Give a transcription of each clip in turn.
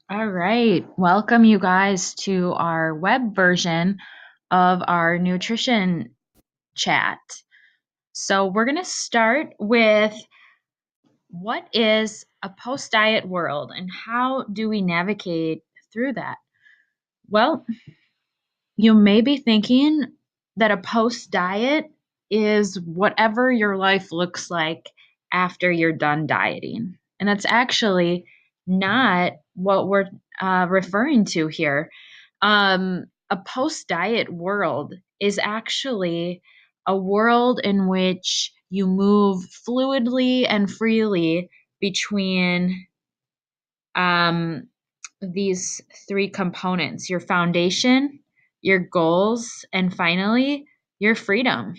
All right. Welcome, you guys, to our web version of our nutrition chat. So, we're going to start with what is a post diet world and how do we navigate through that? Well, you may be thinking that a post diet is whatever your life looks like after you're done dieting. And that's actually not what we're referring to here. A post diet world is actually a world in which you move fluidly and freely between um, these three components: your foundation, your goals, and finally, your freedom.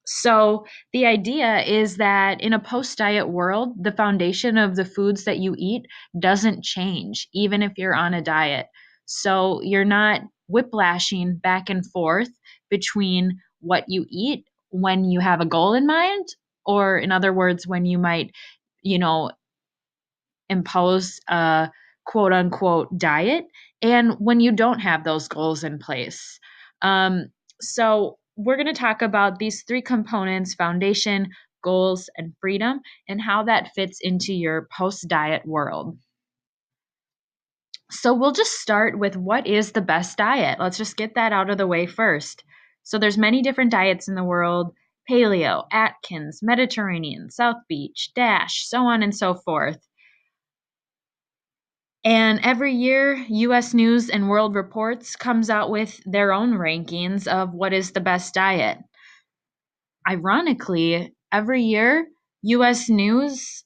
So, the idea is that in a post diet world, the foundation of the foods that you eat doesn't change, even if you're on a diet. So, you're not whiplashing back and forth between what you eat when you have a goal in mind, or in other words, when you might, you know, impose a quote unquote diet and when you don't have those goals in place. So, we're going to talk about these three components: foundation, goals, and freedom, and how that fits into your post diet world. So, we'll just start with what is the best diet. Let's just get that out of the way first. So, there's many different diets in the world: paleo, Atkins, Mediterranean, South Beach, DASH, so on and so forth. And every year, US News and World Reports comes out with their own rankings of what is the best diet. Ironically, every year, US News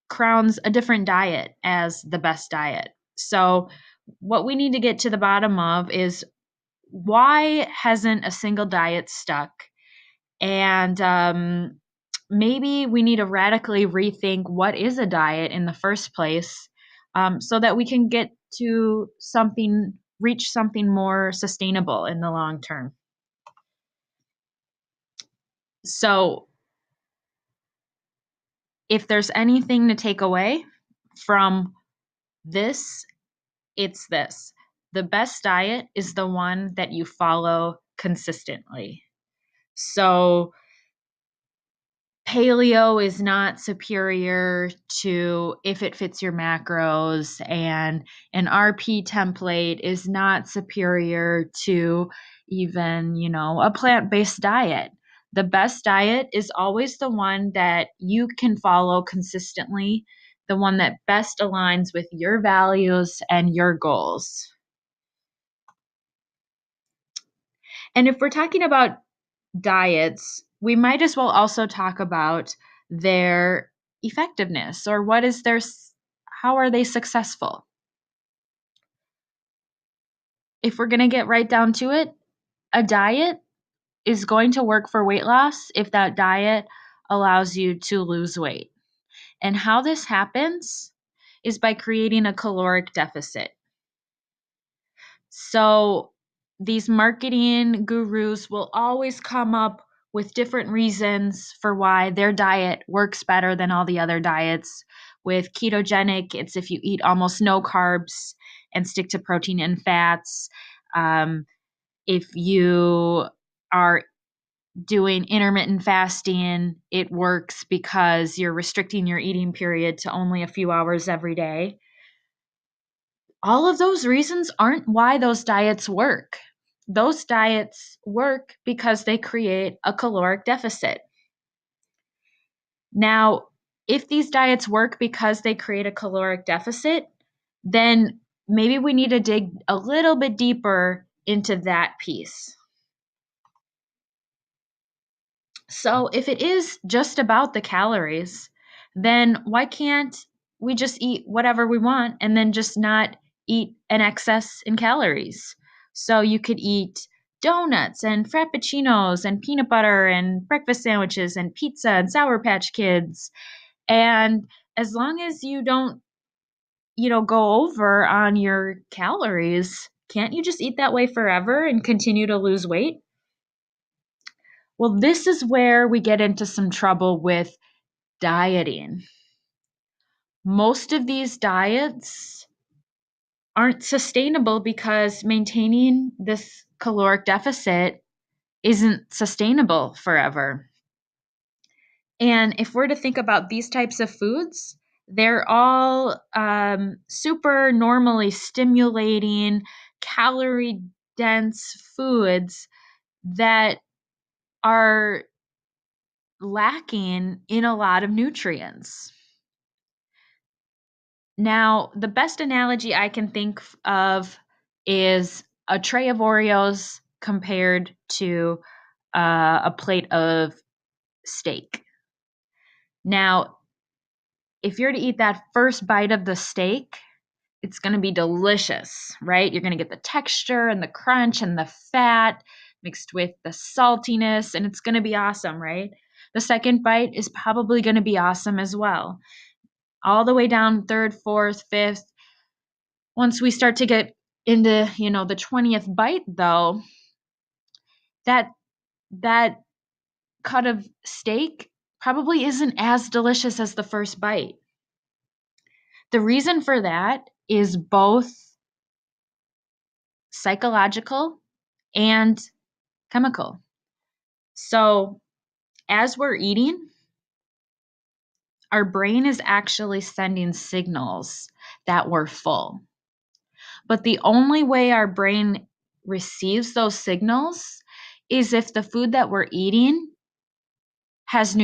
crowns a different diet as the best diet. So, what we need to get to the bottom of is why hasn't a single diet stuck? And maybe we need to radically rethink what is a diet in the first place, so that we can get to something, reach something more sustainable in the long term. So, if there's anything to take away from this, it's this: the best diet is the one that you follow consistently. So, paleo is not superior to if it fits your macros, and an RP template is not superior to even, a plant-based diet. The best diet is always the one that you can follow consistently, the one that best aligns with your values and your goals. And if we're talking about diets, we might as well also talk about their effectiveness, or how are they successful? If we're going to get right down to it, a diet is going to work for weight loss if that diet allows you to lose weight. And how this happens is by creating a caloric deficit. So these marketing gurus will always come up with different reasons for why their diet works better than all the other diets. With ketogenic, it's if you eat almost no carbs and stick to protein and fats. If you are doing intermittent fasting, it works because you're restricting your eating period to only a few hours every day. All of those reasons aren't why those diets work. Those diets work because they create a caloric deficit. Now, if these diets work because they create a caloric deficit, then maybe we need to dig a little bit deeper into that piece. So, if it is just about the calories, then why can't we just eat whatever we want and then just not eat an excess in calories? So, you could eat donuts and frappuccinos and peanut butter and breakfast sandwiches and pizza and Sour Patch Kids. And as long as you don't, go over on your calories, can't you just eat that way forever and continue to lose weight? Well, this is where we get into some trouble with dieting. Most of these diets aren't sustainable because maintaining this caloric deficit isn't sustainable forever. And if we're to think about these types of foods, they're all super normally stimulating, calorie dense foods that are lacking in a lot of nutrients. Now, the best analogy I can think of is a tray of Oreos compared to a plate of steak. Now, if you're to eat that first bite of the steak, it's going to be delicious, right? You're going to get the texture and the crunch and the fat mixed with the saltiness, and it's going to be awesome, right? The second bite is probably going to be awesome as well. All the way down third, fourth, fifth. Once we start to get into, the 20th bite though, that cut of steak probably isn't as delicious as the first bite. The reason for that is both psychological and chemical. So, as we're eating, our brain is actually sending signals that we're full. But the only way our brain receives those signals is if the food that we're eating has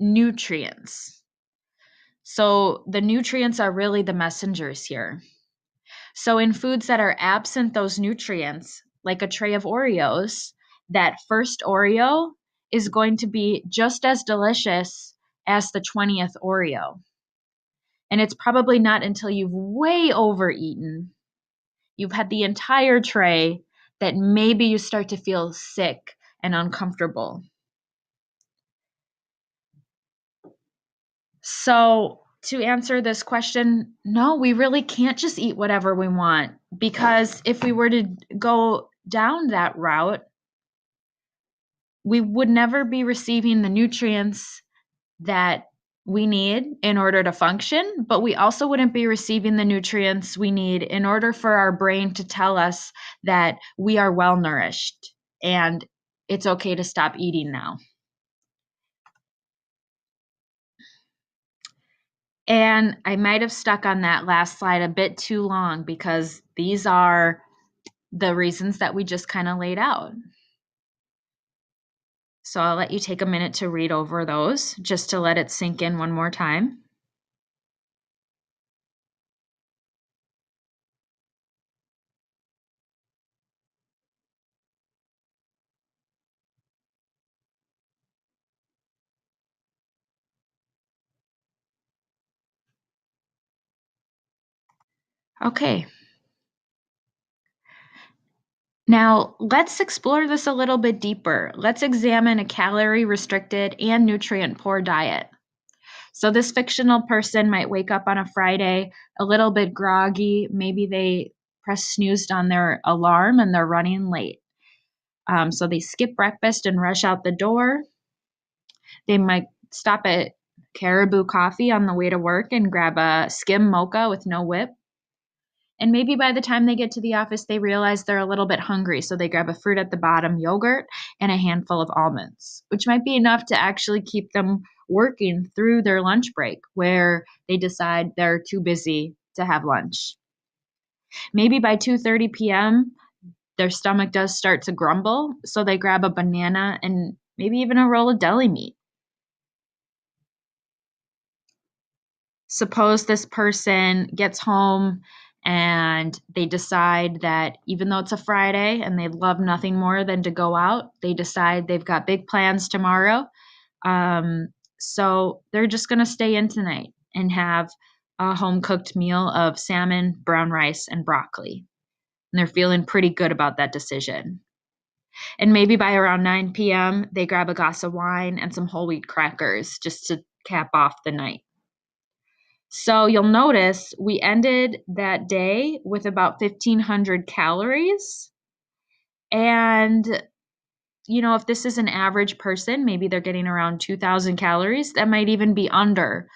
nutrients. So the nutrients are really the messengers here. So in foods that are absent those nutrients, like a tray of Oreos, that first Oreo is going to be just as delicious as the 20th Oreo. And it's probably not until you've way overeaten, you've had the entire tray, that maybe you start to feel sick and uncomfortable. So, to answer this question, no, we really can't just eat whatever we want, because if we were to go down that route, we would never be receiving the nutrients that we need in order to function, but we also wouldn't be receiving the nutrients we need in order for our brain to tell us that we are well nourished and it's okay to stop eating now. And I might have stuck on that last slide a bit too long because these are the reasons that we just kind of laid out. So I'll let you take a minute to read over those just to let it sink in one more time. Okay. Now, let's explore this a little bit deeper. Let's examine a calorie restricted and nutrient poor diet. So, this fictional person might wake up on a Friday a little bit groggy. Maybe they press snoozed on their alarm and they're running late. So, they skip breakfast and rush out the door. They might stop at Caribou Coffee on the way to work and grab a skim mocha with no whip. And maybe by the time they get to the office, they realize they're a little bit hungry. So they grab a fruit at the bottom, yogurt, and a handful of almonds, which might be enough to actually keep them working through their lunch break where they decide they're too busy to have lunch. Maybe by 2:30 p.m., their stomach does start to grumble. So they grab a banana and maybe even a roll of deli meat. Suppose this person gets home and they decide that even though it's a Friday and they'd love nothing more than to go out, they decide they've got big plans tomorrow. So they're just going to stay in tonight and have a home cooked meal of salmon, brown rice, and broccoli. And they're feeling pretty good about that decision. And maybe by around 9 p.m., they grab a glass of wine and some whole wheat crackers just to cap off the night. So you'll notice we ended that day with about 1,500 calories. And, if this is an average person, maybe they're getting around 2,000 calories. That might even be under